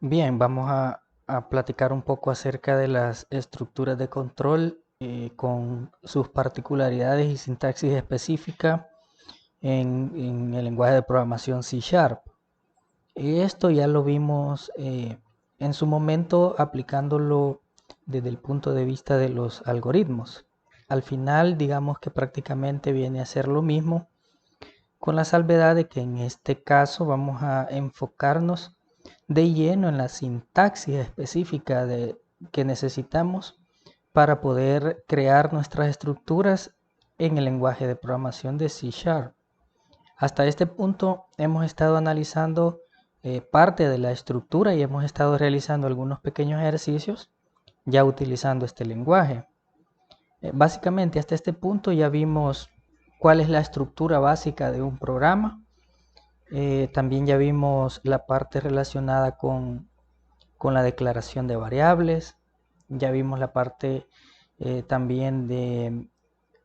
Bien, vamos a platicar un poco acerca de las estructuras de control con sus particularidades y sintaxis específica en el lenguaje de programación C Sharp. Y esto ya lo vimos en su momento aplicándolo desde el punto de vista de los algoritmos. Al final, digamos que prácticamente viene a ser lo mismo, con la salvedad de que en este caso vamos a enfocarnos de lleno en la sintaxis específica que necesitamos para poder crear nuestras estructuras en el lenguaje de programación de C Sharp. Hasta este punto hemos estado analizando parte de la estructura y hemos estado realizando algunos pequeños ejercicios ya utilizando este lenguaje. Básicamente hasta este punto ya vimos cuál es la estructura básica de un programa. También ya vimos la parte relacionada con la declaración de variables. Ya vimos la parte también de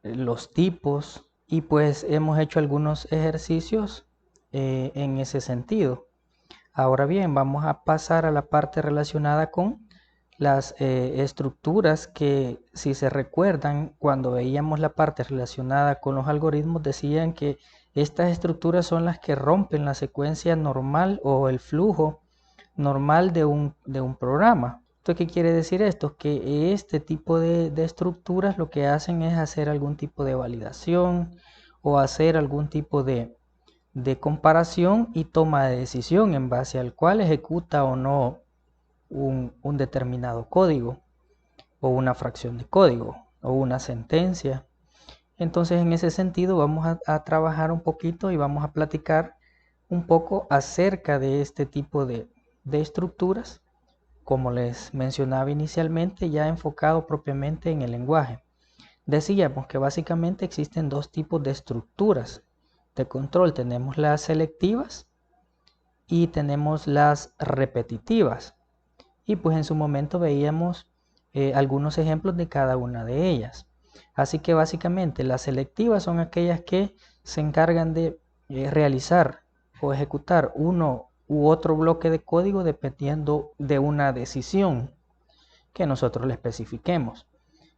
los tipos y pues hemos hecho algunos ejercicios en ese sentido. Ahora bien, vamos a pasar a la parte relacionada con las estructuras que, si se recuerdan, cuando veíamos la parte relacionada con los algoritmos, decían que estas estructuras son las que rompen la secuencia normal o el flujo normal de un programa. ¿Esto qué quiere decir esto? Que este tipo de estructuras lo que hacen es hacer algún tipo de validación o hacer algún tipo de comparación y toma de decisión en base al cual ejecuta o no un determinado código o una fracción de código o una sentencia. Entonces en ese sentido vamos a trabajar un poquito y vamos a platicar un poco acerca de este tipo de estructuras, como les mencionaba inicialmente, ya enfocado propiamente en el lenguaje. Decíamos que básicamente existen dos tipos de estructuras de control. Tenemos las selectivas y tenemos las repetitivas. Y pues en su momento veíamos algunos ejemplos de cada una de ellas. Así que básicamente las selectivas son aquellas que se encargan de realizar o ejecutar uno u otro bloque de código dependiendo de una decisión que nosotros le especifiquemos.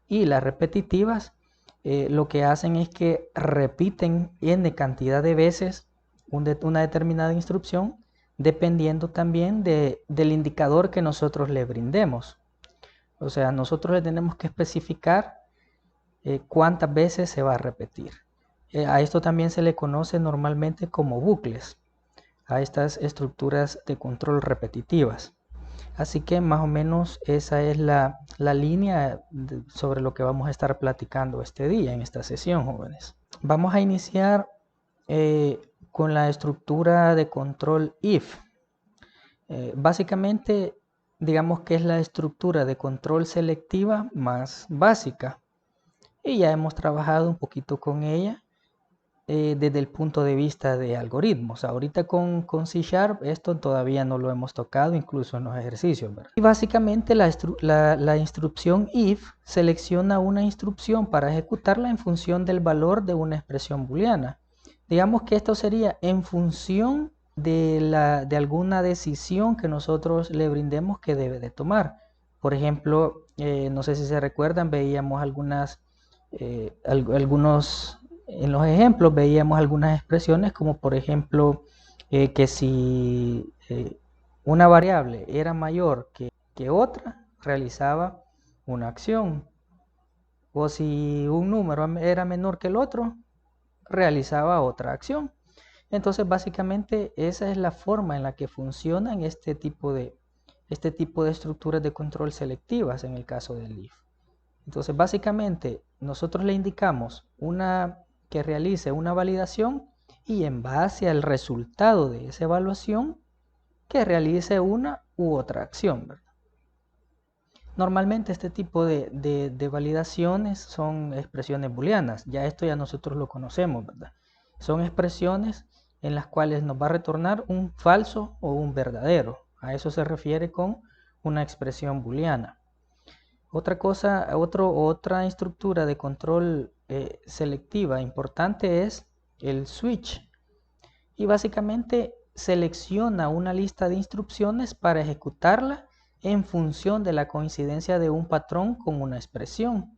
Y las repetitivas lo que hacen es que repiten n cantidad de veces una determinada instrucción dependiendo también del indicador que nosotros le brindemos. O sea, nosotros le tenemos que especificar cuántas veces se va a repetir. A esto también se le conoce normalmente como bucles, a estas estructuras de control repetitivas. Así que más o menos esa es la línea sobre lo que vamos a estar platicando este día, en esta sesión, jóvenes. Vamos a iniciar con la estructura de control if. Básicamente, digamos que es la estructura de control selectiva más básica. Y ya hemos trabajado un poquito con ella desde el punto de vista de algoritmos. Ahorita con C Sharp esto todavía no lo hemos tocado, incluso en los ejercicios, ¿verdad? Y básicamente la instrucción if selecciona una instrucción para ejecutarla en función del valor de una expresión booleana. Digamos que esto sería en función de alguna decisión que nosotros le brindemos que debe de tomar. Por ejemplo, no sé si se recuerdan, veíamos algunos en los ejemplos veíamos algunas expresiones como por ejemplo que si una variable era mayor que otra, realizaba una acción. O si un número era menor que el otro, realizaba otra acción. Entonces básicamente esa es la forma en la que funcionan este tipo de estructuras de control selectivas en el caso del if. Entonces, básicamente, nosotros le indicamos que realice una validación y en base al resultado de esa evaluación, que realice una u otra acción, ¿verdad? Normalmente este tipo de validaciones son expresiones booleanas. Ya esto ya nosotros lo conocemos, ¿verdad? Son expresiones en las cuales nos va a retornar un falso o un verdadero. A eso se refiere con una expresión booleana. Otra estructura de control selectiva importante es el switch. Y básicamente selecciona una lista de instrucciones para ejecutarla en función de la coincidencia de un patrón con una expresión.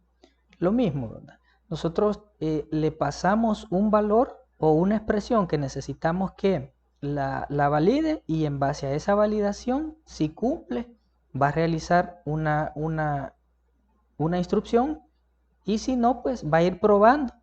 Lo mismo, ¿verdad? Nosotros le pasamos un valor o una expresión que necesitamos que la valide, y en base a esa validación, si cumple, va a realizar una instrucción, y si no, pues va a ir probando,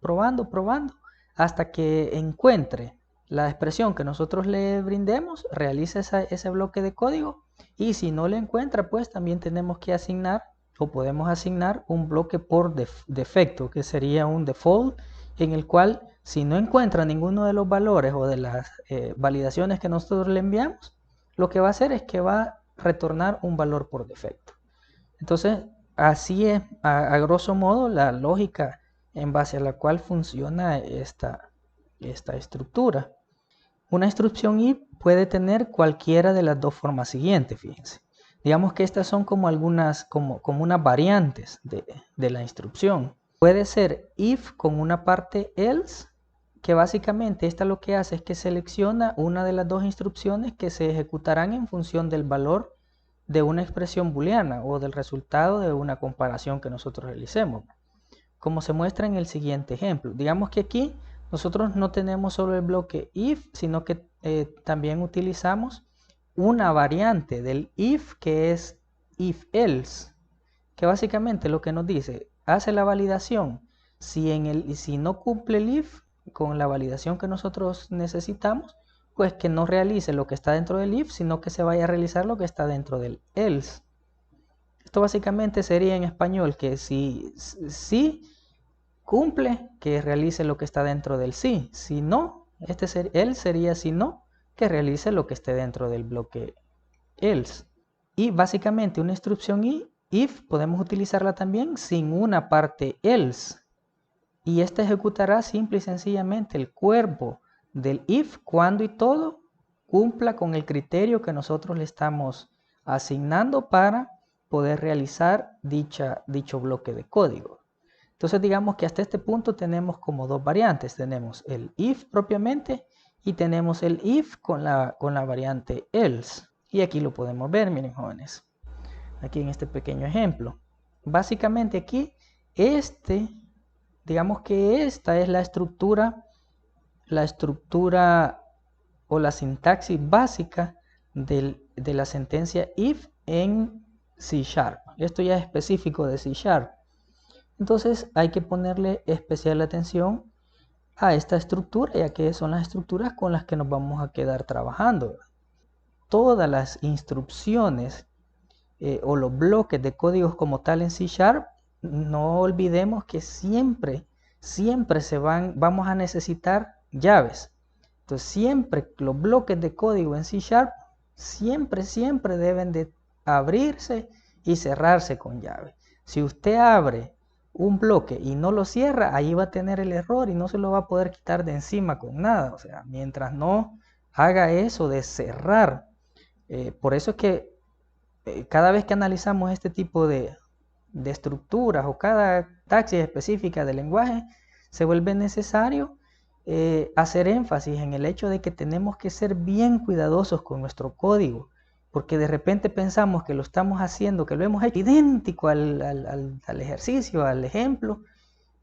hasta que encuentre la expresión que nosotros le brindemos, realiza ese bloque de código, y si no le encuentra, pues también tenemos que asignar o podemos asignar un bloque por defecto, que sería un default, en el cual si no encuentra ninguno de los valores o de las validaciones que nosotros le enviamos, lo que va a hacer es que va a retornar un valor por defecto. Entonces, así es a grosso modo la lógica en base a la cual funciona esta estructura. Una instrucción if puede tener cualquiera de las dos formas siguientes, fíjense. Digamos que estas son como algunas, como unas variantes de la instrucción. Puede ser if con una parte else, que básicamente esta lo que hace es que selecciona una de las dos instrucciones que se ejecutarán en función del valor de una expresión booleana o del resultado de una comparación que nosotros realicemos, como se muestra en el siguiente ejemplo. Digamos que aquí nosotros no tenemos solo el bloque if, sino que también utilizamos una variante del if, que es if else, que básicamente lo que nos dice, hace la validación. Si no cumple el if con la validación que nosotros necesitamos, pues que no realice lo que está dentro del if, sino que se vaya a realizar lo que está dentro del else. Esto básicamente sería en español que si cumple, que realice lo que está dentro del sí. Si no, else sería si no, que realice lo que esté dentro del bloque else. Y básicamente una instrucción if podemos utilizarla también sin una parte else. Y esta ejecutará simple y sencillamente el cuerpo del if cuando y todo cumpla con el criterio que nosotros le estamos asignando para poder realizar dicho bloque de código. Entonces digamos que hasta este punto tenemos como dos variantes. Tenemos el if propiamente y tenemos el if con la variante else. Y aquí lo podemos ver, miren jóvenes, aquí en este pequeño ejemplo. Básicamente aquí digamos que esta es la estructura o la sintaxis básica de la sentencia if en C#. Esto ya es específico de C#. Entonces hay que ponerle especial atención a esta estructura, ya que son las estructuras con las que nos vamos a quedar trabajando. Todas las instrucciones o los bloques de códigos como tal en C#, no olvidemos que siempre vamos a necesitar llaves. Entonces siempre los bloques de código en C#, siempre deben de abrirse y cerrarse con llave. Si usted abre un bloque y no lo cierra, ahí va a tener el error y no se lo va a poder quitar de encima con nada. O sea, mientras no haga eso de cerrar. Por eso es que cada vez que analizamos este tipo de estructuras o cada taxis específica del lenguaje, se vuelve necesario hacer énfasis en el hecho de que tenemos que ser bien cuidadosos con nuestro código, porque de repente pensamos que lo estamos haciendo, que lo hemos hecho idéntico al ejercicio, al ejemplo,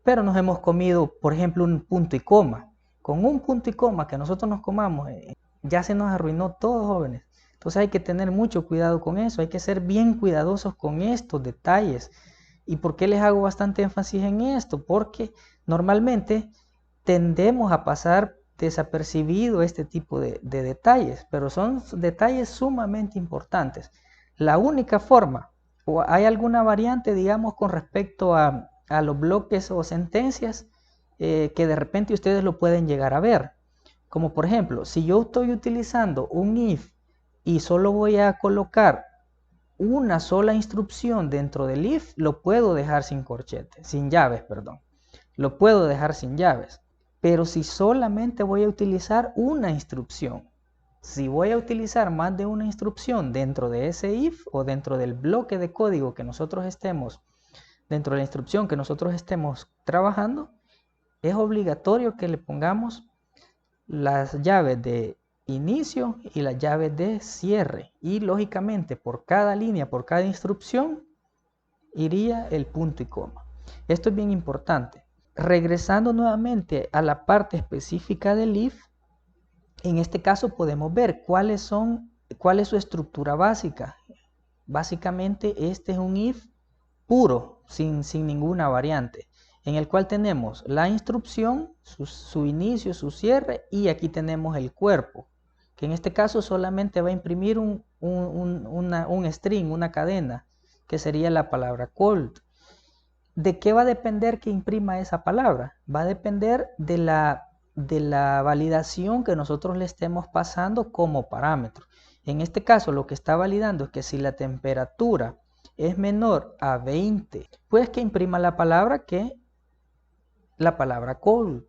pero nos hemos comido, por ejemplo, un punto y coma. Con un punto y coma que nosotros nos comamos, ya se nos arruinó todo, jóvenes. Entonces hay que tener mucho cuidado con eso, hay que ser bien cuidadosos con estos detalles. ¿Y por qué les hago bastante énfasis en esto? Porque normalmente tendemos a pasar desapercibido este tipo de detalles, pero son detalles sumamente importantes. La única forma, o hay alguna variante, digamos, con respecto a los bloques o sentencias que de repente ustedes lo pueden llegar a ver. Como por ejemplo, si yo estoy utilizando un if y solo voy a colocar una sola instrucción dentro del if, lo puedo dejar sin llaves, perdón. Lo puedo dejar sin llaves. Pero si solamente voy a utilizar una instrucción, si voy a utilizar más de una instrucción dentro de ese if o dentro del bloque de código que nosotros estemos, dentro de la instrucción que nosotros estemos trabajando, es obligatorio que le pongamos las llaves de inicio y las llaves de cierre. Y lógicamente por cada línea, por cada instrucción, iría el punto y coma. Esto es bien importante. Regresando nuevamente a la parte específica del if, en este caso podemos ver cuál es su estructura básica. Básicamente este es un if puro, sin ninguna variante, en el cual tenemos la instrucción, su inicio, su cierre, y aquí tenemos el cuerpo, que en este caso solamente va a imprimir un string, una cadena, que sería la palabra cold. ¿De qué va a depender que imprima esa palabra? Va a depender de la validación que nosotros le estemos pasando como parámetro. En este caso, lo que está validando es que si la temperatura es menor a 20, pues que imprima la palabra cold.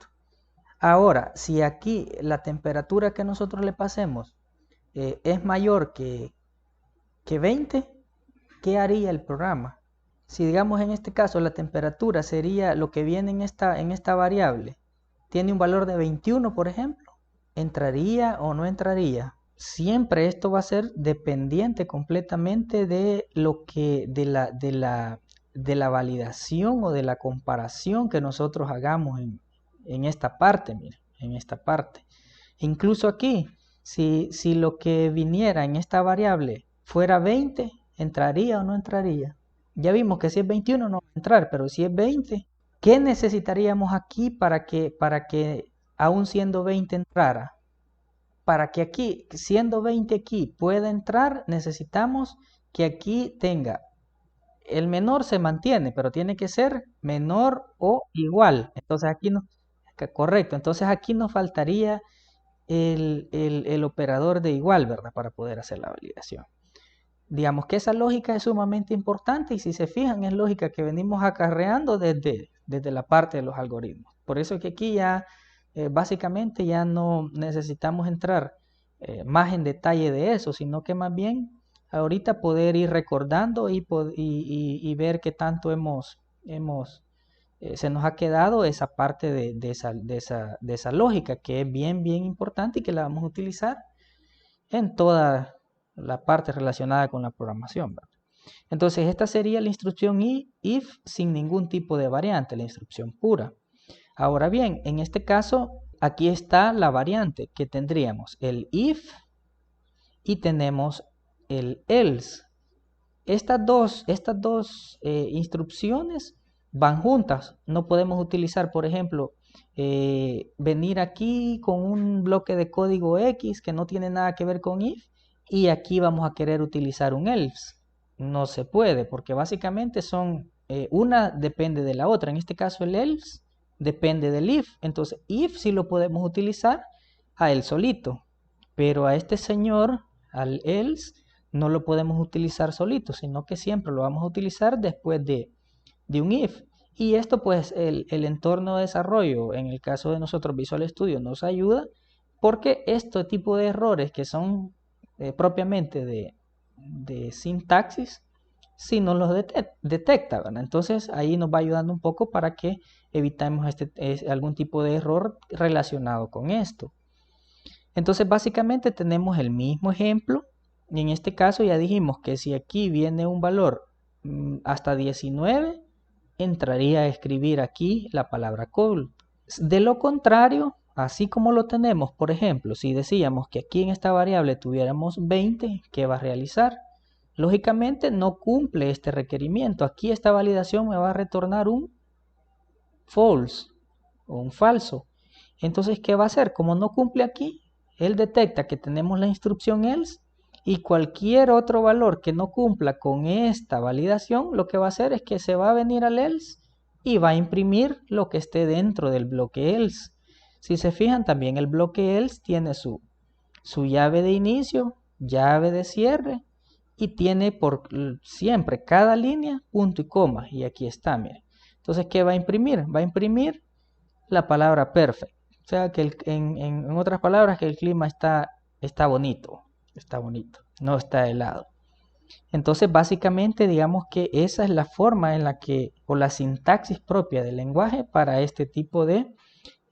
Ahora, si aquí la temperatura que nosotros le pasemos es mayor que 20, ¿qué haría el programa? Si digamos en este caso la temperatura sería lo que viene en esta variable, tiene un valor de 21, por ejemplo, ¿entraría o no entraría? Siempre esto va a ser dependiente completamente de la validación o de la comparación que nosotros hagamos en esta parte, miren, en esta parte. Incluso aquí, si lo que viniera en esta variable fuera 20, ¿entraría o no entraría? Ya vimos que si es 21 no va a entrar, pero si es 20, ¿qué necesitaríamos aquí para que aún siendo 20 entrara? Para que aquí, siendo 20 aquí, pueda entrar, necesitamos que aquí tenga, el menor se mantiene, pero tiene que ser menor o igual. Entonces aquí no, correcto, entonces aquí nos faltaría el operador de igual, ¿verdad? Para poder hacer la validación. Digamos que esa lógica es sumamente importante y si se fijan es lógica que venimos acarreando desde la parte de los algoritmos. Por eso que aquí ya básicamente ya no necesitamos entrar más en detalle de eso, sino que más bien ahorita poder ir recordando y ver qué tanto se nos ha quedado esa parte de esa lógica que es bien importante y que la vamos a utilizar en toda la parte relacionada con la programación, ¿verdad? Entonces esta sería la instrucción if sin ningún tipo de variante, la instrucción pura. Ahora bien, en este caso aquí está la variante que tendríamos el if y tenemos el else. Estas dos instrucciones van juntas. No podemos utilizar, por ejemplo, venir aquí con un bloque de código X que no tiene nada que ver con if y aquí vamos a querer utilizar un else. No se puede porque básicamente una depende de la otra. En este caso el else depende del if. Entonces if sí lo podemos utilizar a él solito, pero a este señor, al else, no lo podemos utilizar solito, sino que siempre lo vamos a utilizar después de un if. Y esto pues el entorno de desarrollo, en el caso de nosotros Visual Studio, nos ayuda porque este tipo de errores que son propiamente de sintaxis, si no los detecta, ¿verdad? Entonces ahí nos va ayudando un poco para que evitemos algún tipo de error relacionado con esto. Entonces básicamente tenemos el mismo ejemplo y en este caso ya dijimos que si aquí viene un valor hasta 19, entraría a escribir aquí la palabra cold. De lo contrario, así como lo tenemos, por ejemplo, si decíamos que aquí en esta variable tuviéramos 20, ¿qué va a realizar? Lógicamente no cumple este requerimiento. Aquí esta validación me va a retornar un false o un falso. Entonces, ¿qué va a hacer? Como no cumple aquí, él detecta que tenemos la instrucción else y cualquier otro valor que no cumpla con esta validación, lo que va a hacer es que se va a venir al else y va a imprimir lo que esté dentro del bloque else. Si se fijan, también el bloque else tiene su llave de inicio, llave de cierre y tiene por siempre cada línea punto y coma. Y aquí está, miren. Entonces, ¿qué va a imprimir? Va a imprimir la palabra perfect. O sea que en otras palabras que el clima está bonito, no está helado. Entonces básicamente digamos que esa es la forma en la que, o la sintaxis propia del lenguaje para este tipo de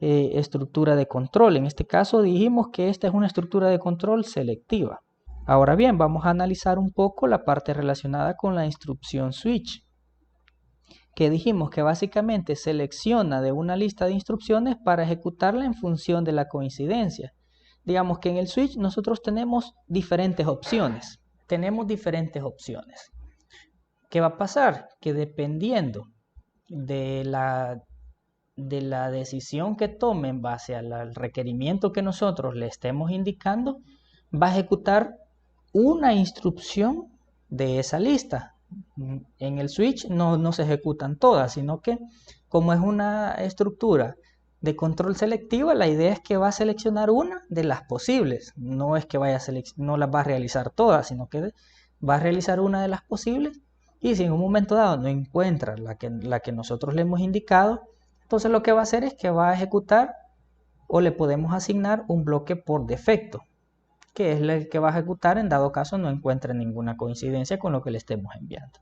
estructura de control. En este caso dijimos que esta es una estructura de control selectiva. Ahora bien, vamos a analizar un poco la parte relacionada con la instrucción switch, que dijimos que básicamente selecciona de una lista de instrucciones para ejecutarla en función de la coincidencia. Digamos que en el switch nosotros tenemos diferentes opciones. ¿Qué va a pasar? Que dependiendo de la decisión que tome en base al requerimiento que nosotros le estemos indicando, va a ejecutar una instrucción de esa lista. En el switch no se ejecutan todas, sino que como es una estructura de control selectiva, la idea es que va a seleccionar una de las posibles. No es que no las va a realizar todas, sino que va a realizar una de las posibles, y si en un momento dado no encuentra la que nosotros le hemos indicado, entonces lo que va a hacer es que va a ejecutar, o le podemos asignar un bloque por defecto, que es el que va a ejecutar en dado caso no encuentre ninguna coincidencia con lo que le estemos enviando.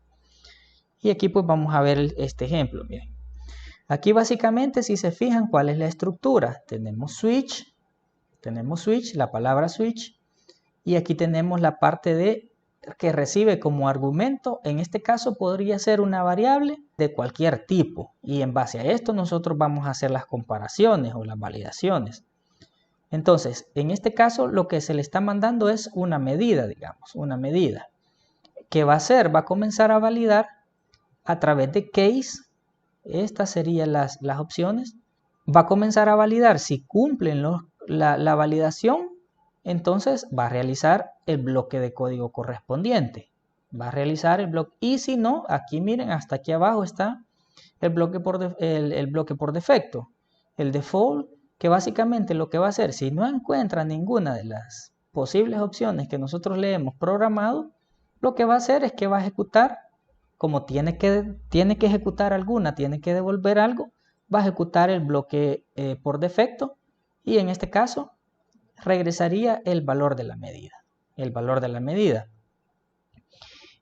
Y aquí pues vamos a ver este ejemplo. Miren, aquí básicamente, si se fijan, ¿cuál es la estructura? Tenemos switch, la palabra switch, y aquí tenemos la parte de que recibe como argumento. En este caso podría ser una variable de cualquier tipo, y en base a esto nosotros vamos a hacer las comparaciones o las validaciones. Entonces, en este caso lo que se le está mandando es una medida, digamos, una medida. ¿Qué va a hacer? Va a comenzar a validar a través de case. Estas serían las opciones. Va a comenzar a validar si cumplen la validación. Entonces va a realizar el bloque de código correspondiente. Va a realizar el bloque. Y si no, aquí miren, hasta aquí abajo está el bloque por defecto. El default, que básicamente lo que va a hacer, si no encuentra ninguna de las posibles opciones que nosotros le hemos programado, lo que va a hacer es que va a ejecutar, como tiene que ejecutar alguna, tiene que devolver algo, va a ejecutar el bloque por defecto, y en este caso regresaría el valor de la medida.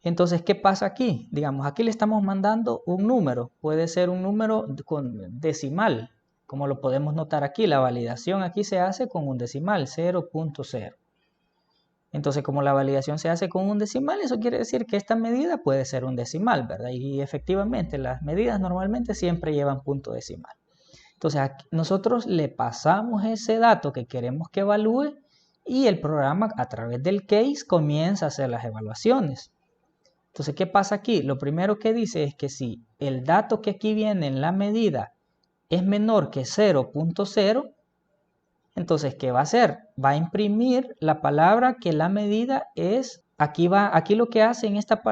Entonces, ¿qué pasa aquí? Digamos, aquí le estamos mandando un número, puede ser un número con decimal, como lo podemos notar aquí. La validación aquí se hace con un decimal, 0.0. Entonces, como la validación se hace con un decimal, eso quiere decir que esta medida puede ser un decimal, ¿verdad? Y efectivamente, las medidas normalmente siempre llevan punto decimal. Entonces, aquí nosotros le pasamos ese dato que queremos que evalúe, y el programa, a través del case, comienza a hacer las evaluaciones. Entonces, ¿qué pasa aquí? Lo primero que dice es que si el dato que aquí viene en la medida es menor que 0.0, entonces, ¿qué va a hacer? Va a imprimir la palabra que la medida es. Aquí lo que hace en esta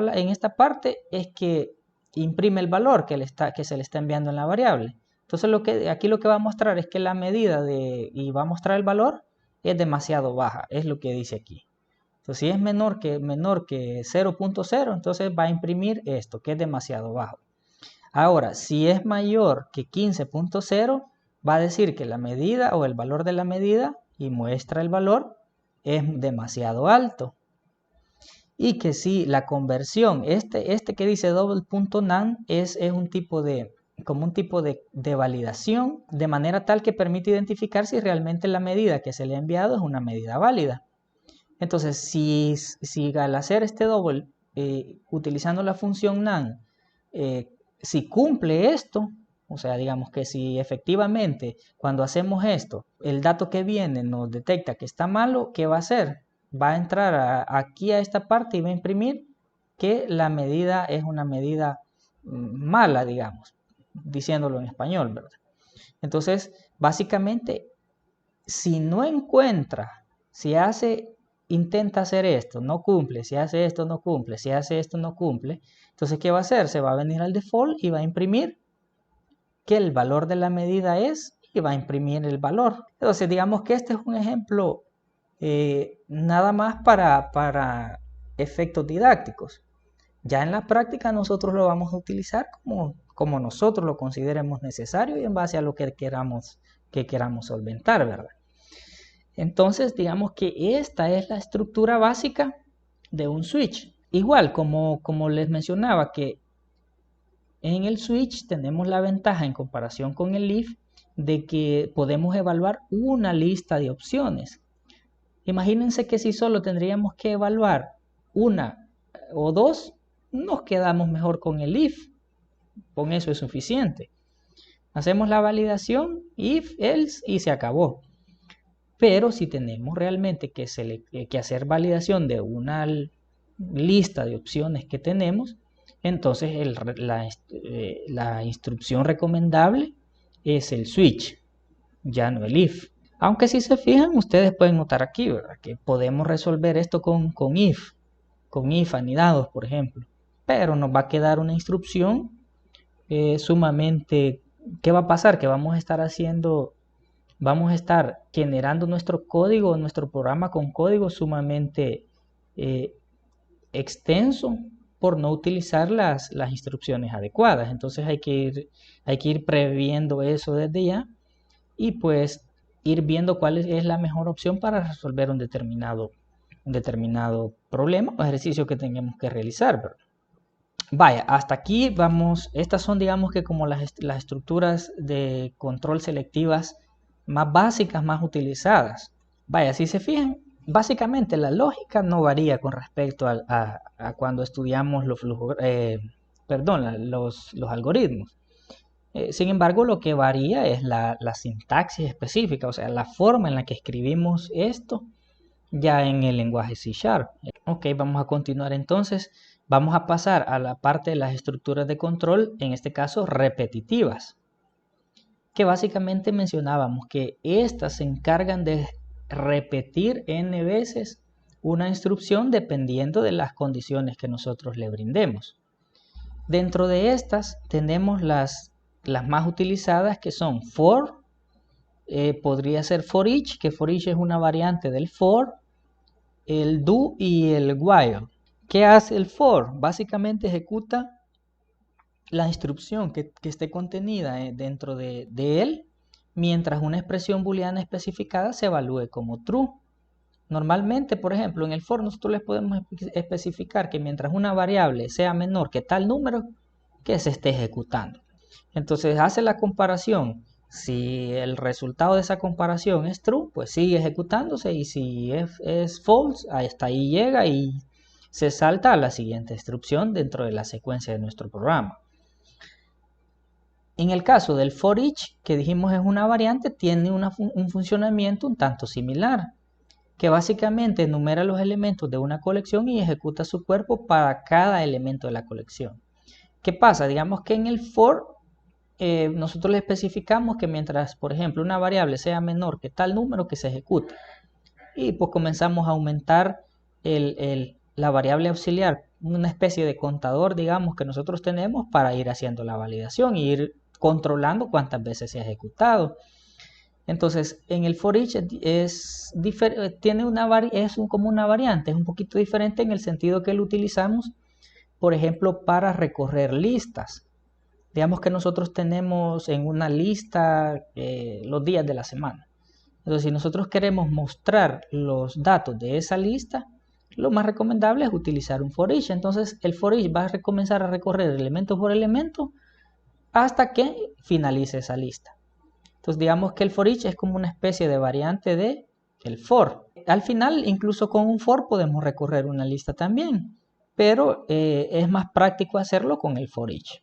parte es que imprime el valor que se le está enviando en la variable. Entonces, aquí lo que va a mostrar es que la medida y va a mostrar el valor es demasiado baja, es lo que dice aquí. Entonces, si es menor que 0.0, entonces va a imprimir esto, que es demasiado bajo. Ahora, si es mayor que 15.0, va a decir que la medida o el valor de la medida, y muestra el valor, es demasiado alto. Y que si la conversión, este que dice double.nan es un tipo de validación, de manera tal que permite identificar si realmente la medida que se le ha enviado es una medida válida. Entonces, si al hacer este double, utilizando la función nan, si cumple esto, o sea, digamos que si efectivamente cuando hacemos esto, el dato que viene nos detecta que está malo, ¿qué va a hacer? Va a entrar aquí a esta parte y va a imprimir que la medida es una medida mala, digamos, diciéndolo en español, ¿verdad? Entonces, básicamente, si no encuentra, intenta hacer esto, no cumple, si hace esto, no cumple, si hace esto, no cumple, entonces, ¿qué va a hacer? Se va a venir al default y va a imprimir que el valor de la medida es, y va a imprimir el valor. Entonces, digamos que este es un ejemplo nada más para efectos didácticos. Ya en la práctica nosotros lo vamos a utilizar como nosotros lo consideremos necesario y en base a lo que queramos solventar, ¿verdad? Entonces, digamos que esta es la estructura básica de un switch. Igual, como les mencionaba, que en el switch tenemos la ventaja en comparación con el if, de que podemos evaluar una lista de opciones. Imagínense que si solo tendríamos que evaluar una o dos, nos quedamos mejor con el if. Con eso es suficiente. Hacemos la validación, if, else y se acabó. Pero si tenemos realmente que hacer validación de una lista de opciones que tenemos, entonces la instrucción recomendable es el switch, ya no el if. Aunque si se fijan, ustedes pueden notar aquí, ¿verdad?, que podemos resolver esto con if anidados, por ejemplo. Pero nos va a quedar una instrucción sumamente... ¿Qué va a pasar? Que vamos a estar generando nuestro código, nuestro programa con código sumamente extenso por no utilizar las instrucciones adecuadas. Entonces hay que ir previendo eso desde ya y pues ir viendo cuál es la mejor opción para resolver un determinado problema o ejercicio que tengamos que realizar, ¿verdad? Vaya, hasta aquí vamos. Estas son, digamos que como las estructuras de control selectivas más básicas, más utilizadas. Vaya, si se fijan, básicamente la lógica no varía con respecto a cuando estudiamos los algoritmos. Sin embargo, lo que varía es la sintaxis específica, o sea, la forma en la que escribimos esto ya en el lenguaje C#. Ok, vamos a continuar entonces. Vamos a pasar a la parte de las estructuras de control, en este caso repetitivas, que básicamente mencionábamos que estas se encargan de repetir n veces una instrucción dependiendo de las condiciones que nosotros le brindemos. Dentro de estas tenemos las más utilizadas, que son for, podría ser for each, que for each es una variante del for, el do y el while. ¿Qué hace el for? Básicamente ejecuta la instrucción que esté contenida dentro de él, mientras una expresión booleana especificada se evalúe como true. Normalmente, por ejemplo, en el for nosotros les podemos especificar que mientras una variable sea menor que tal número, que se esté ejecutando. Entonces hace la comparación. Si el resultado de esa comparación es true, pues sigue ejecutándose, y si es false, hasta ahí llega y se salta a la siguiente instrucción dentro de la secuencia de nuestro programa. En el caso del for each, que dijimos es una variante, tiene un funcionamiento un tanto similar, que básicamente enumera los elementos de una colección y ejecuta su cuerpo para cada elemento de la colección. ¿Qué pasa? Digamos que en el for nosotros le especificamos que mientras, por ejemplo, una variable sea menor que tal número, que se ejecute. Y pues comenzamos a aumentar la variable auxiliar, una especie de contador, digamos, que nosotros tenemos para ir haciendo la validación y ir controlando cuántas veces se ha ejecutado. Entonces, en el for each es como una variante, es un poquito diferente en el sentido que lo utilizamos, por ejemplo, para recorrer listas. Digamos que nosotros tenemos en una lista los días de la semana. Entonces, si nosotros queremos mostrar los datos de esa lista, lo más recomendable es utilizar un for each. Entonces, el for each va a comenzar a recorrer elemento por elemento hasta que finalice esa lista. Entonces, digamos que el for each es como una especie de variante de el for. Al final, incluso con un for podemos recorrer una lista también, pero es más práctico hacerlo con el for each.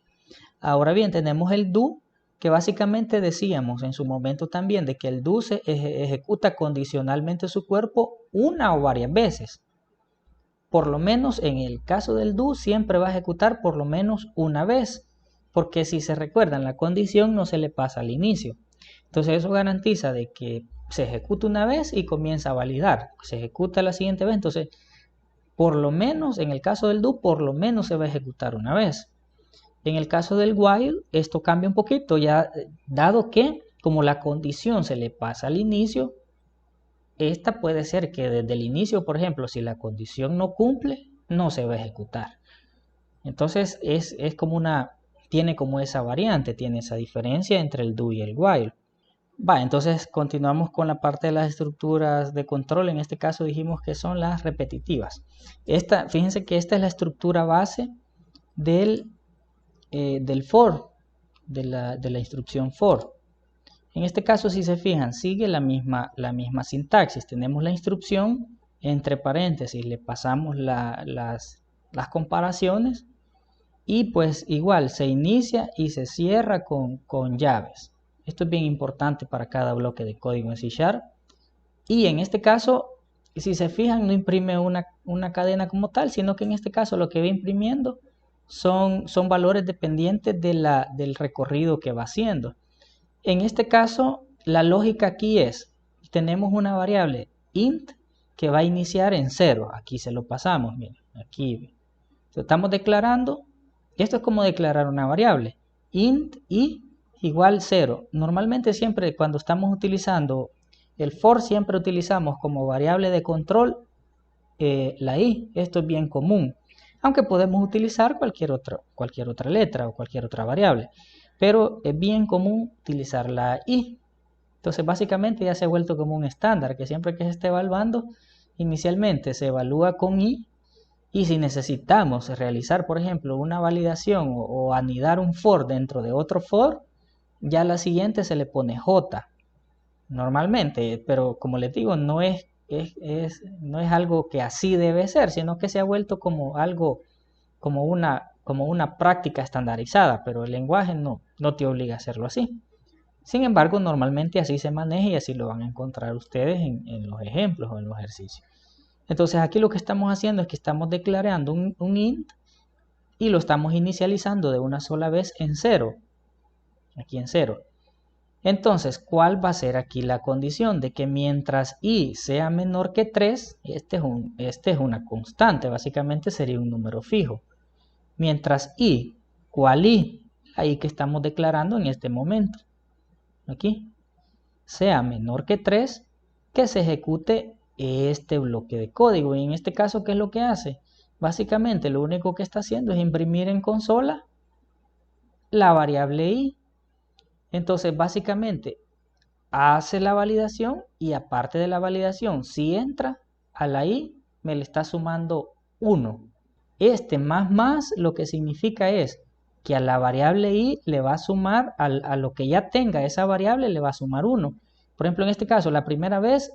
Ahora bien, tenemos el do, que básicamente decíamos en su momento también de que el do se ejecuta condicionalmente su cuerpo una o varias veces. Por lo menos en el caso del do siempre va a ejecutar por lo menos una vez, porque si se recuerdan, la condición no se le pasa al inicio. Entonces eso garantiza de que se ejecuta una vez y comienza a validar. Se ejecuta la siguiente vez, entonces por lo menos en el caso del do, por lo menos se va a ejecutar una vez. En el caso del while, esto cambia un poquito, ya dado que como la condición se le pasa al inicio, esta puede ser que desde el inicio, por ejemplo, si la condición no cumple, no se va a ejecutar. Entonces tiene como esa variante, tiene esa diferencia entre el do y el while. Entonces continuamos con la parte de las estructuras de control. En este caso dijimos que son las repetitivas. Fíjense que esta es la estructura base del for, de la instrucción for. En este caso, si se fijan, sigue la misma sintaxis. Tenemos la instrucción, entre paréntesis le pasamos las comparaciones y pues igual se inicia y se cierra con llaves. Esto es bien importante para cada bloque de código en C#. Y en este caso, si se fijan, no imprime una cadena como tal, sino que en este caso lo que va imprimiendo son valores dependientes del recorrido que va haciendo. En este caso, la lógica aquí es, tenemos una variable int que va a iniciar en 0. Aquí se lo pasamos, miren, aquí estamos declarando, esto es como declarar una variable, int i igual 0. Normalmente siempre cuando estamos utilizando el for, siempre utilizamos como variable de control la i. Esto es bien común, aunque podemos utilizar cualquier otra letra o cualquier otra variable, pero es bien común utilizar la i. Entonces básicamente ya se ha vuelto como un estándar, que siempre que se esté evaluando, inicialmente se evalúa con i, y si necesitamos realizar, por ejemplo, una validación o anidar un for dentro de otro for, ya la siguiente se le pone j, normalmente, pero como les digo, no es algo que así debe ser, sino que se ha vuelto como algo, como una práctica estandarizada, pero el lenguaje no te obliga a hacerlo así. Sin embargo, normalmente así se maneja y así lo van a encontrar ustedes en los ejemplos o en los ejercicios. Entonces aquí lo que estamos haciendo es que estamos declarando un int y lo estamos inicializando de una sola vez en 0. Aquí en 0. Entonces, ¿cuál va a ser aquí la condición? De que mientras i sea menor que 3, este es una constante, básicamente sería un número fijo. Mientras i, ¿cuál i? La i que estamos declarando en este momento, aquí, sea menor que 3, que se ejecute este bloque de código. Y en este caso, ¿qué es lo que hace? Básicamente lo único que está haciendo es imprimir en consola la variable i. Entonces, básicamente, hace la validación y aparte de la validación, si entra a la i, me le está sumando 1. Este más lo que significa es que a la variable i le va a sumar, a lo que ya tenga esa variable le va a sumar 1. Por ejemplo, en este caso, la primera vez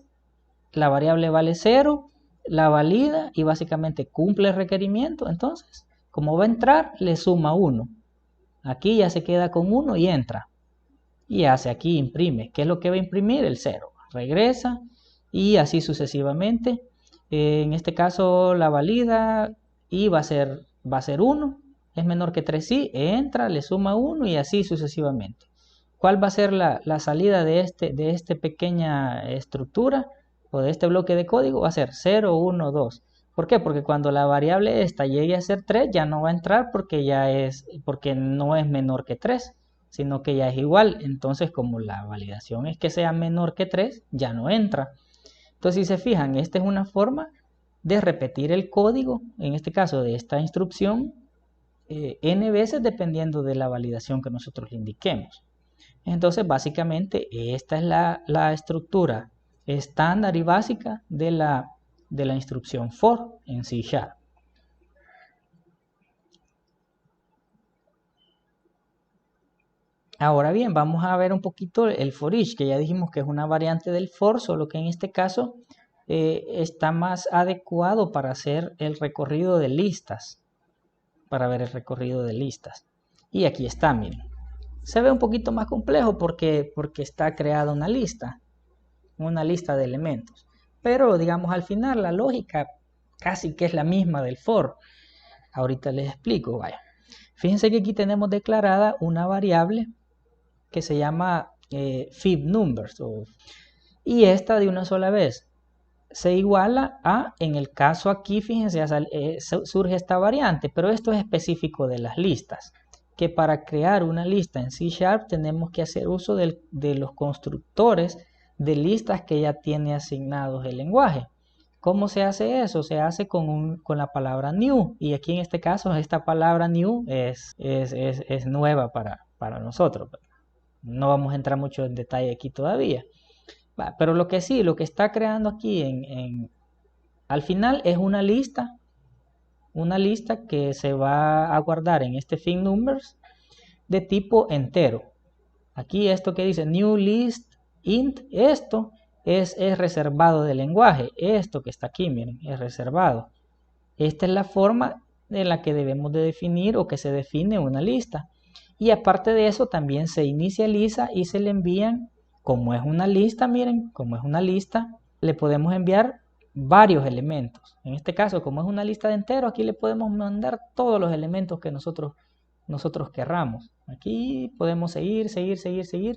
la variable vale 0, la valida y básicamente cumple el requerimiento. Entonces, como va a entrar, le suma 1. Aquí ya se queda con 1 y entra. Y hace aquí, imprime. ¿Qué es lo que va a imprimir? El 0. Regresa y así sucesivamente. En este caso la valida y va a ser 1. Es menor que 3, sí. Entra, le suma 1 y así sucesivamente. ¿Cuál va a ser la salida de esta pequeña estructura o de este bloque de código? Va a ser 0, 1, 2. ¿Por qué? Porque cuando la variable esta llegue a ser 3 ya no va a entrar porque no es menor que 3, sino que ya es igual. Entonces, como la validación es que sea menor que 3, ya no entra. Entonces, si se fijan, esta es una forma de repetir el código, en este caso de esta instrucción, n veces dependiendo de la validación que nosotros le indiquemos. Entonces, básicamente, esta es la estructura estándar y básica de la instrucción for en C#. Ahora bien, vamos a ver un poquito el for each, que ya dijimos que es una variante del for, solo que en este caso está más adecuado para hacer el recorrido de listas, para ver el recorrido de listas. Y aquí está, miren. Se ve un poquito más complejo porque está creada una lista de elementos. Pero digamos al final la lógica casi que es la misma del for. Ahorita les explico, vaya. Fíjense que aquí tenemos declarada una variable que se llama fibNumbers. Y esta de una sola vez se iguala a, en el caso aquí, fíjense, surge esta variante, pero esto es específico de las listas. Que para crear una lista en C# tenemos que hacer uso de los constructores de listas que ya tiene asignados el lenguaje. ¿Cómo se hace eso? Se hace con la palabra new, y aquí en este caso esta palabra new es nueva para nosotros. No vamos a entrar mucho en detalle aquí todavía. Pero lo que está creando aquí al final es una lista que se va a guardar en este fibNumbers de tipo entero. Aquí esto que dice new list int, esto es reservado del lenguaje. Esto que está aquí, miren, es reservado. Esta es la forma en la que debemos de definir o que se define una lista. Y aparte de eso, también se inicializa y se le envían, como es una lista, miren, como es una lista, le podemos enviar varios elementos. En este caso, como es una lista de enteros, aquí le podemos mandar todos los elementos que nosotros querramos. Aquí podemos seguir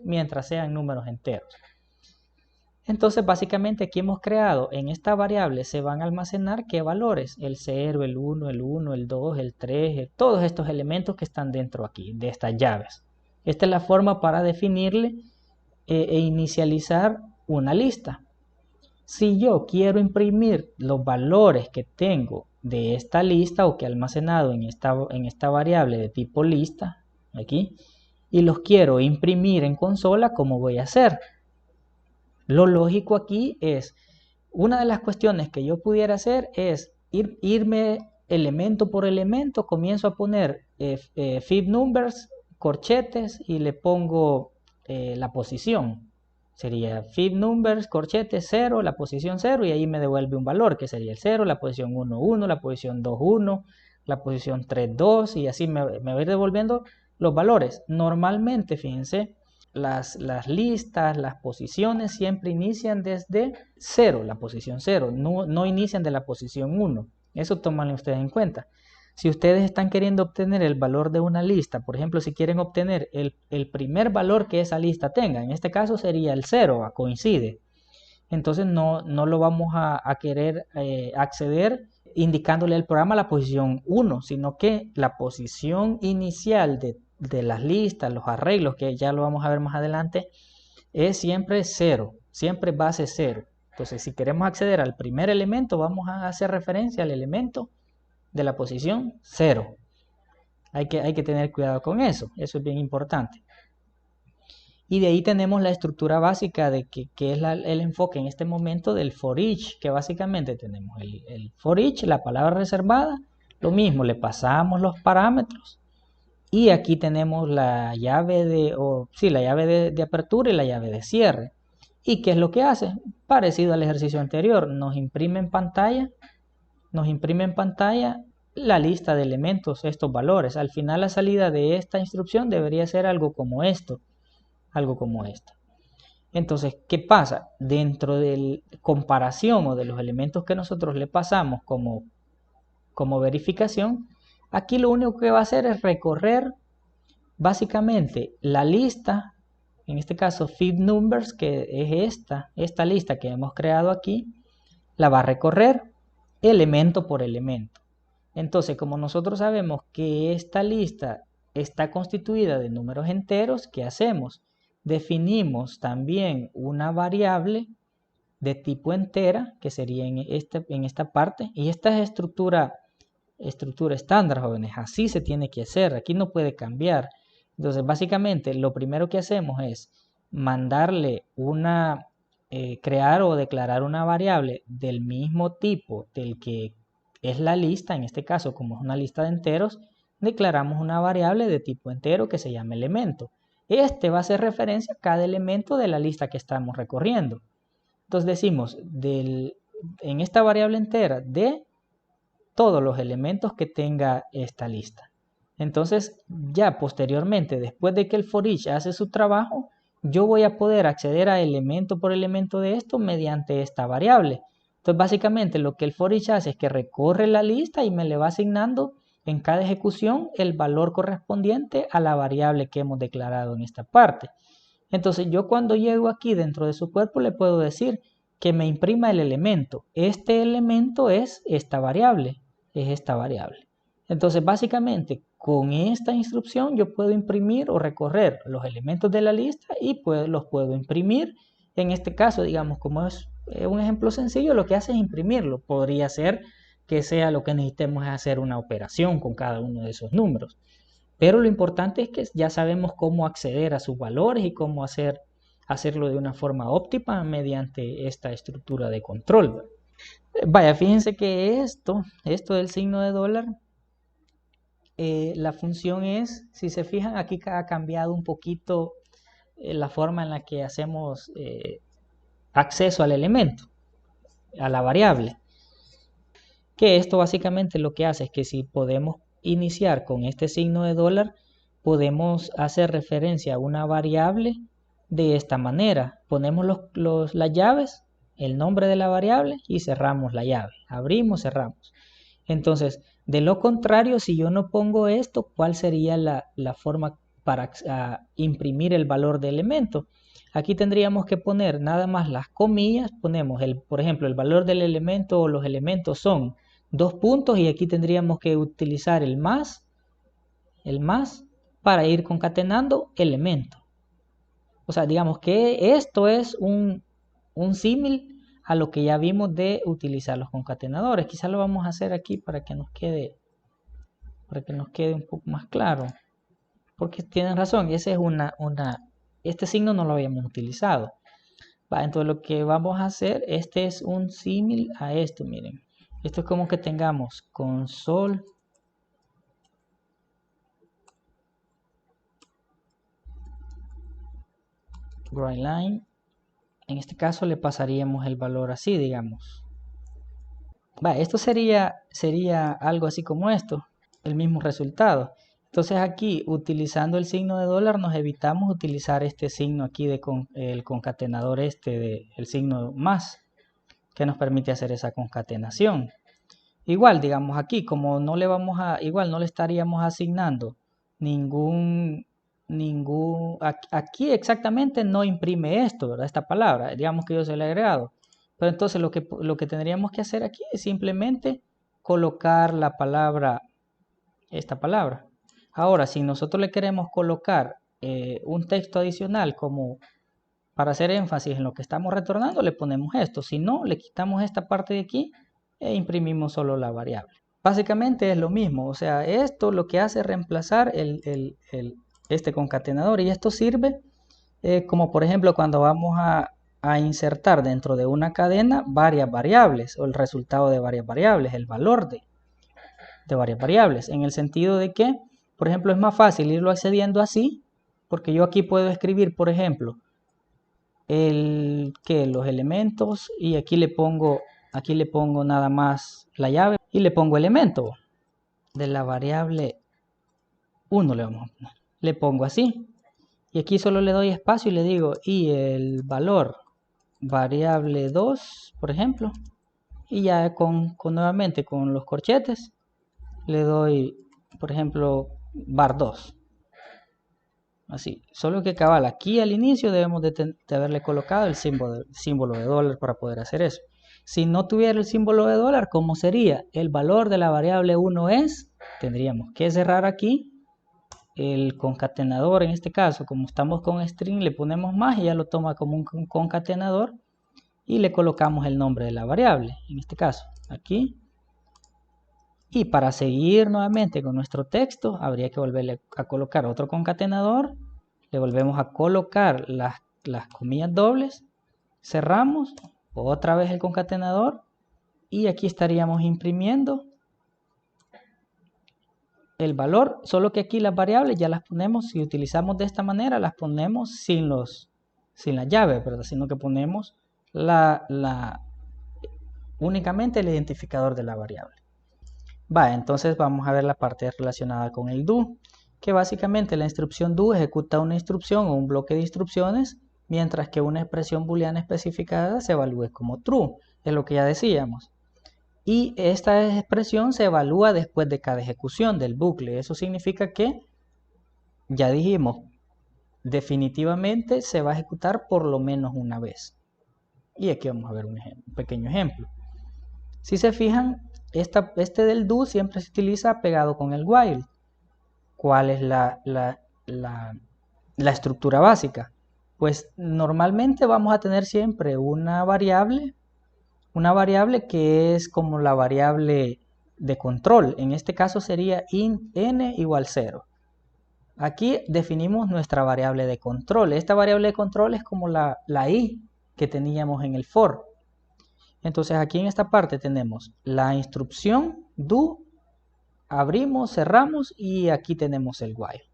mientras sean números enteros. Entonces, básicamente aquí hemos creado, en esta variable se van a almacenar ¿qué valores? El 0, el 1, el 2, el 3, todos estos elementos que están dentro aquí, de estas llaves. Esta es la forma para definirle e inicializar una lista. Si yo quiero imprimir los valores que tengo de esta lista o que he almacenado en esta variable de tipo lista, aquí, y los quiero imprimir en consola, ¿cómo voy a hacer? Lo lógico aquí es, una de las cuestiones que yo pudiera hacer es irme elemento por elemento, comienzo a poner fib numbers, corchetes y le pongo la posición. Sería fib numbers, corchetes 0, la posición 0 y ahí me devuelve un valor que sería el 0, la posición 1, 1, la posición 2, 1, la posición 3, 2 y así me va a ir devolviendo los valores. Normalmente, fíjense, las listas, las posiciones siempre inician desde 0, la posición 0, no inician de la posición 1. Eso tómanlo ustedes en cuenta. Si ustedes están queriendo obtener el valor de una lista, por ejemplo, si quieren obtener el primer valor que esa lista tenga, en este caso sería el 0, coincide. Entonces no lo vamos a querer acceder indicándole al programa la posición 1, sino que la posición inicial de las listas, los arreglos, que ya lo vamos a ver más adelante, es siempre 0, siempre base 0. Entonces, si queremos acceder al primer elemento, vamos a hacer referencia al elemento de la posición 0. Hay que tener cuidado con eso es bien importante. Y de ahí tenemos la estructura básica de que es el enfoque en este momento del for each, que básicamente tenemos el for each, la palabra reservada, lo mismo, le pasamos los parámetros y aquí tenemos la llave de apertura y la llave de cierre. ¿Y qué es lo que hace? Parecido al ejercicio anterior, nos imprime en pantalla la lista de elementos, estos valores. Al final la salida de esta instrucción debería ser algo como esto. Entonces, ¿qué pasa? Dentro de la comparación o de los elementos que nosotros le pasamos como verificación, aquí lo único que va a hacer es recorrer básicamente la lista, en este caso fib numbers, que es esta lista que hemos creado aquí, la va a recorrer elemento por elemento. Entonces, como nosotros sabemos que esta lista está constituida de números enteros, ¿qué hacemos? Definimos también una variable de tipo entera, que sería en esta parte, y esta es estructura estándar, jóvenes, así se tiene que hacer, aquí no puede cambiar. Entonces, básicamente, lo primero que hacemos es mandarle crear o declarar una variable del mismo tipo del que es la lista, en este caso, como es una lista de enteros, declaramos una variable de tipo entero que se llama elemento. Este va a hacer referencia a cada elemento de la lista que estamos recorriendo. Entonces decimos, en esta variable entera, de todos los elementos que tenga esta lista. Entonces, ya posteriormente, después de que el for each hace su trabajo, yo voy a poder acceder a elemento por elemento de esto mediante esta variable. Entonces, básicamente lo que el for each hace es que recorre la lista y me le va asignando en cada ejecución el valor correspondiente a la variable que hemos declarado en esta parte. Entonces, yo cuando llego aquí dentro de su cuerpo le puedo decir que me imprima el elemento. Este elemento es esta variable. Entonces, básicamente, con esta instrucción yo puedo imprimir o recorrer los elementos de la lista y los puedo imprimir. En este caso, digamos, como es un ejemplo sencillo, lo que hace es imprimirlo. Podría ser que sea lo que necesitemos es hacer una operación con cada uno de esos números. Pero lo importante es que ya sabemos cómo acceder a sus valores y cómo hacerlo de una forma óptima mediante esta estructura de control. Vaya, fíjense que esto del signo de dólar, la función es, si se fijan, aquí ha cambiado un poquito la forma en la que hacemos acceso al elemento, a la variable. Que esto básicamente lo que hace es que si podemos iniciar con este signo de dólar, podemos hacer referencia a una variable de esta manera. Ponemos las llaves, el nombre de la variable y cerramos la llave. Abrimos, cerramos. Entonces, de lo contrario, si yo no pongo esto, ¿cuál sería la forma para imprimir el valor de elemento? Aquí tendríamos que poner nada más las comillas, ponemos, por ejemplo, el valor del elemento o los elementos son 2 puntos y aquí tendríamos que utilizar el más para ir concatenando elemento. O sea, digamos que esto es un símil a lo que ya vimos de utilizar los concatenadores. Quizás lo vamos a hacer aquí para que nos quede un poco más claro. Porque tienen razón, ese es este signo no lo habíamos utilizado. Entonces lo que vamos a hacer, este es un símil a esto, miren. Esto es como que tengamos console line. En este caso le pasaríamos el valor así, digamos. Esto sería algo así como esto, el mismo resultado. Entonces aquí, utilizando el signo de dólar, nos evitamos utilizar este signo aquí el concatenador el signo más, que nos permite hacer esa concatenación. Igual, digamos aquí, como igual no le estaríamos asignando aquí exactamente no imprime esto, ¿verdad? Esta palabra, digamos que yo se la he agregado. Pero entonces lo que tendríamos que hacer aquí es simplemente colocar esta palabra. Ahora, si nosotros le queremos colocar un texto adicional como para hacer énfasis en lo que estamos retornando, le ponemos esto. Si no, le quitamos esta parte de aquí e imprimimos solo la variable. Básicamente es lo mismo, o sea, esto lo que hace es reemplazar este concatenador, y esto sirve como por ejemplo cuando vamos a insertar dentro de una cadena varias variables o el resultado de varias variables, el valor de varias variables, en el sentido de que, por ejemplo, es más fácil irlo accediendo así, porque yo aquí puedo escribir, por ejemplo, los elementos, y aquí le pongo nada más la llave y le pongo elemento de la variable 1, le pongo así, y aquí solo le doy espacio y le digo, y el valor variable 2, por ejemplo, y ya nuevamente con los corchetes le doy, por ejemplo, var 2. Así, solo que cabal, aquí al inicio debemos de haberle colocado el símbolo de dólar para poder hacer eso. Si no tuviera el símbolo de dólar, ¿cómo sería? El valor de la variable 1 tendríamos que cerrar aquí el concatenador. En este caso, como estamos con string, le ponemos más y ya lo toma como un concatenador y le colocamos el nombre de la variable, en este caso, aquí. Y para seguir nuevamente con nuestro texto, habría que volverle a colocar otro concatenador. Le volvemos a colocar las comillas dobles. Cerramos otra vez el concatenador. Y aquí estaríamos imprimiendo el valor. Solo que aquí las variables ya las ponemos, si utilizamos de esta manera, las ponemos sin la llave, ¿verdad? Sino que ponemos únicamente el identificador de la variable. Entonces vamos a ver la parte relacionada con el do, que básicamente la instrucción do ejecuta una instrucción o un bloque de instrucciones, mientras que una expresión booleana especificada se evalúe como true, es lo que ya decíamos. Y esta expresión se evalúa después de cada ejecución del bucle. Eso significa que, ya dijimos, definitivamente se va a ejecutar por lo menos una vez. Y aquí vamos a ver un pequeño ejemplo. Si se fijan, este del do siempre se utiliza pegado con el while. ¿Cuál es la estructura básica? Pues normalmente vamos a tener siempre una variable que es como la variable de control. En este caso sería int n igual 0. Aquí definimos nuestra variable de control. Esta variable de control es como la i que teníamos en el for. Entonces aquí en esta parte tenemos la instrucción do, abrimos, cerramos y aquí tenemos el while.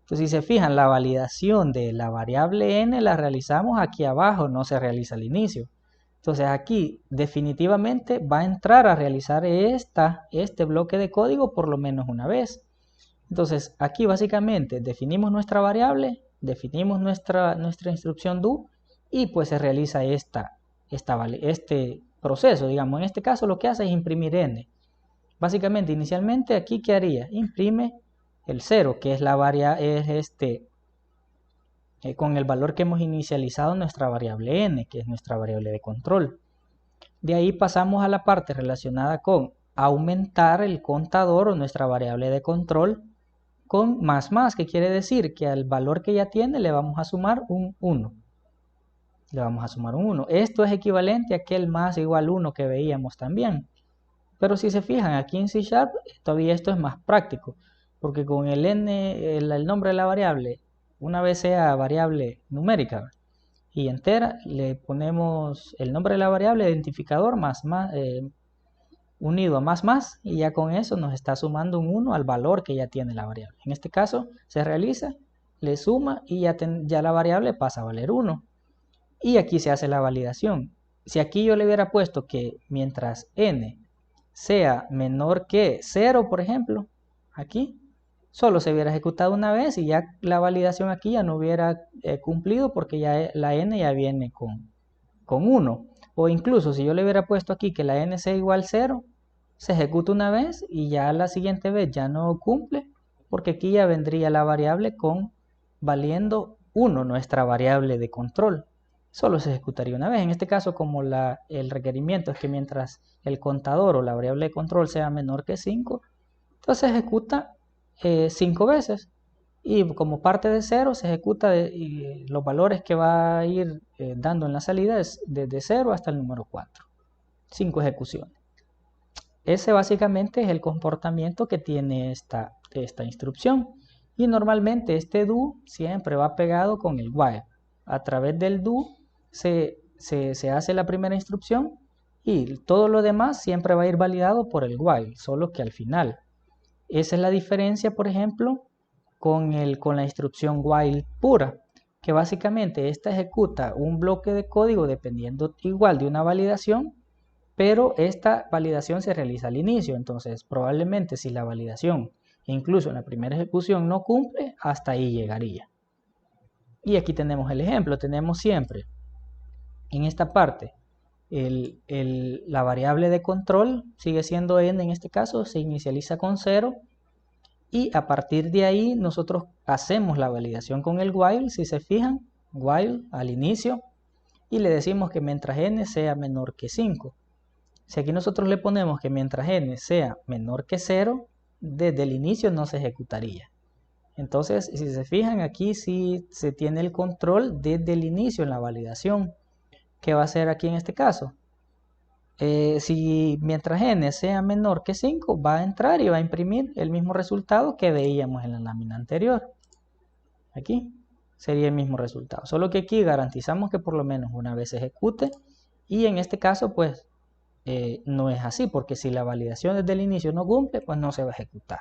Entonces, si se fijan, la validación de la variable n la realizamos aquí abajo, no se realiza al inicio. Entonces, aquí definitivamente va a entrar a realizar este bloque de código por lo menos una vez. Entonces, aquí básicamente definimos nuestra variable, definimos nuestra instrucción do y pues se realiza este proceso. Digamos, en este caso lo que hace es imprimir n. Básicamente, inicialmente aquí, ¿qué haría? Imprime el 0, que es la variable, con el valor que hemos inicializado nuestra variable n, que es nuestra variable de control. De ahí pasamos a la parte relacionada con aumentar el contador o nuestra variable de control con más, que quiere decir que al valor que ya tiene le vamos a sumar un 1. Le vamos a sumar un 1. Esto es equivalente a aquel más igual 1 que veíamos también. Pero si se fijan, aquí en C# todavía esto es más práctico, porque con el n, el nombre de la variable, una vez sea variable numérica y entera, le ponemos el nombre de la variable, identificador, unido a más, y ya con eso nos está sumando un 1 al valor que ya tiene la variable. En este caso se realiza, le suma y ya la variable pasa a valer 1. Y aquí se hace la validación. Si aquí yo le hubiera puesto que mientras n sea menor que 0, por ejemplo, aquí, solo se hubiera ejecutado una vez y ya la validación aquí ya no hubiera cumplido porque ya la n ya viene con 1. O incluso si yo le hubiera puesto aquí que la n sea igual 0, se ejecuta una vez y ya la siguiente vez ya no cumple porque aquí ya vendría la variable valiendo 1, nuestra variable de control. Solo se ejecutaría una vez. En este caso, como el requerimiento es que mientras el contador o la variable de control sea menor que 5, entonces se ejecuta 5 veces. Y como parte de 0 se ejecuta los valores que va a ir dando en la salida es desde 0 hasta el número 4. 5 ejecuciones. Ese básicamente es el comportamiento que tiene esta instrucción. Y normalmente este do siempre va pegado con el while. A través del do se hace la primera instrucción y todo lo demás siempre va a ir validado por el while, solo que al final. Esa es la diferencia, por ejemplo, con la instrucción while pura, que básicamente esta ejecuta un bloque de código dependiendo igual de una validación, pero esta validación se realiza al inicio. Entonces probablemente si la validación incluso en la primera ejecución no cumple, hasta ahí llegaría. Y aquí tenemos el ejemplo. Tenemos siempre en esta parte la variable de control sigue siendo n, en este caso se inicializa con 0 y a partir de ahí nosotros hacemos la validación con el while. Si se fijan, while al inicio y le decimos que mientras n sea menor que 5. Si aquí nosotros le ponemos que mientras n sea menor que 0, desde el inicio no se ejecutaría. Entonces, si se fijan, aquí sí se tiene el control desde el inicio en la validación. ¿Qué va a hacer aquí en este caso? Si mientras n sea menor que 5, va a entrar y va a imprimir el mismo resultado que veíamos en la lámina anterior. Aquí sería el mismo resultado. Solo que aquí garantizamos que por lo menos una vez se ejecute. Y en este caso, pues, no es así, porque si la validación desde el inicio no cumple, pues no se va a ejecutar.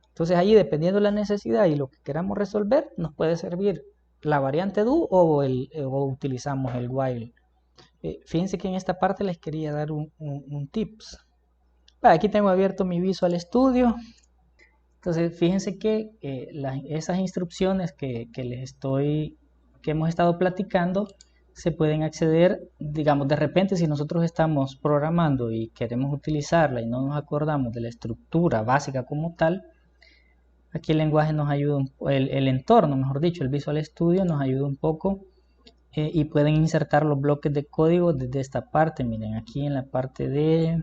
Entonces ahí, dependiendo de la necesidad y lo que queramos resolver, nos puede servir la variante do o utilizamos el while. Fíjense que en esta parte les quería dar un tips. Aquí tengo abierto mi Visual Studio. Entonces fíjense que esas instrucciones que hemos estado platicando se pueden acceder, digamos, de repente si nosotros estamos programando y queremos utilizarla y no nos acordamos de la estructura básica como tal, aquí el lenguaje nos ayuda, el entorno, mejor dicho, el Visual Studio nos ayuda un poco y pueden insertar los bloques de código desde esta parte. Miren, aquí en la parte de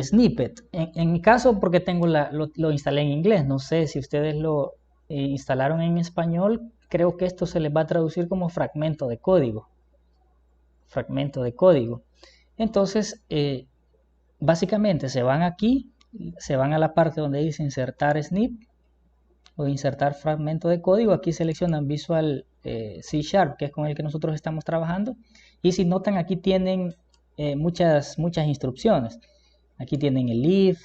snippet. En mi caso, porque lo instalé en inglés, no sé si ustedes lo instalaron en español, creo que esto se les va a traducir como fragmento de código. Fragmento de código. Entonces, básicamente se van aquí, se van a la parte donde dice insertar snip o insertar fragmento de código. Aquí seleccionan Visual C#, que es con el que nosotros estamos trabajando. Y si notan, aquí tienen muchas instrucciones. Aquí tienen el if,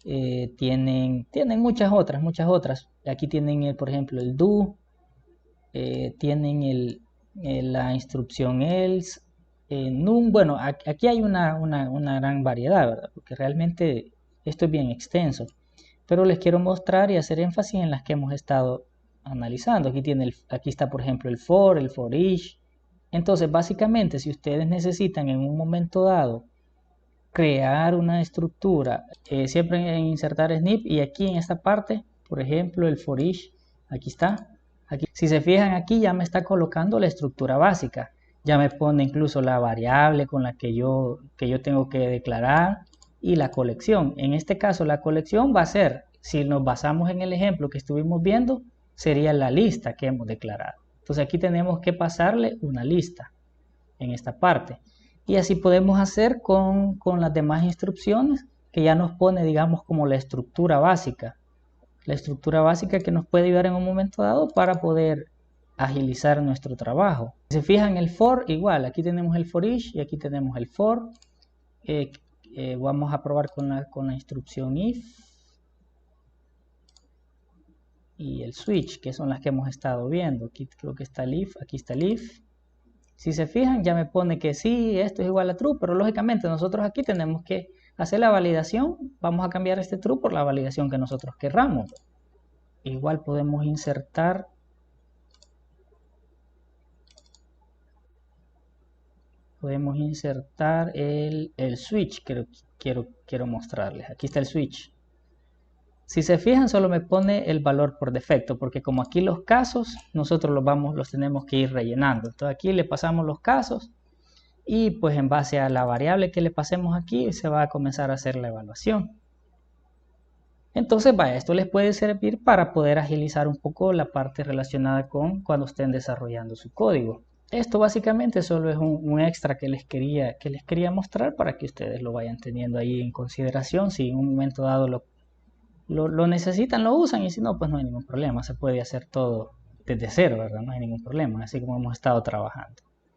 tienen muchas otras. Aquí tienen, por ejemplo, el do, tienen la instrucción else, num. Bueno, aquí hay una gran variedad, ¿verdad? Porque realmente esto es bien extenso. Pero les quiero mostrar y hacer énfasis en las que hemos estado analizando. Aquí está, por ejemplo, el for each. Entonces, básicamente, si ustedes necesitan en un momento dado crear una estructura, siempre en insertar snip, y aquí en esta parte, por ejemplo, el for each, aquí está. Aquí, si se fijan aquí ya me está colocando la estructura básica. Ya me pone incluso la variable con la que yo tengo que declarar y la colección. En este caso la colección va a ser, si nos basamos en el ejemplo que estuvimos viendo, sería la lista que hemos declarado. Entonces aquí tenemos que pasarle una lista en esta parte. Y así podemos hacer con las demás instrucciones que ya nos pone, digamos, como la estructura básica. La estructura básica que nos puede ayudar en un momento dado para poder agilizar nuestro trabajo. Si se fijan, el for, igual, aquí tenemos el for each y aquí tenemos el for. Vamos a probar con la instrucción if y el switch, que son las que hemos estado viendo. Aquí creo que está el if, aquí está el if. Si se fijan, ya me pone que sí, esto es igual a true, pero lógicamente nosotros aquí tenemos que hacer la validación. Vamos a cambiar este true por la validación que nosotros querramos. Igual podemos insertar el switch que quiero mostrarles. Aquí está el switch. Si se fijan, solo me pone el valor por defecto, porque como aquí los casos, nosotros los tenemos que ir rellenando. Entonces aquí le pasamos los casos y pues en base a la variable que le pasemos aquí, se va a comenzar a hacer la evaluación. Entonces, vaya, esto les puede servir para poder agilizar un poco la parte relacionada con cuando estén desarrollando su código. Esto básicamente solo es un extra que les quería mostrar para que ustedes lo vayan teniendo ahí en consideración. Si en un momento dado lo necesitan, lo usan, y si no, pues no hay ningún problema. Se puede hacer todo desde cero, ¿verdad? No hay ningún problema, así como hemos estado trabajando.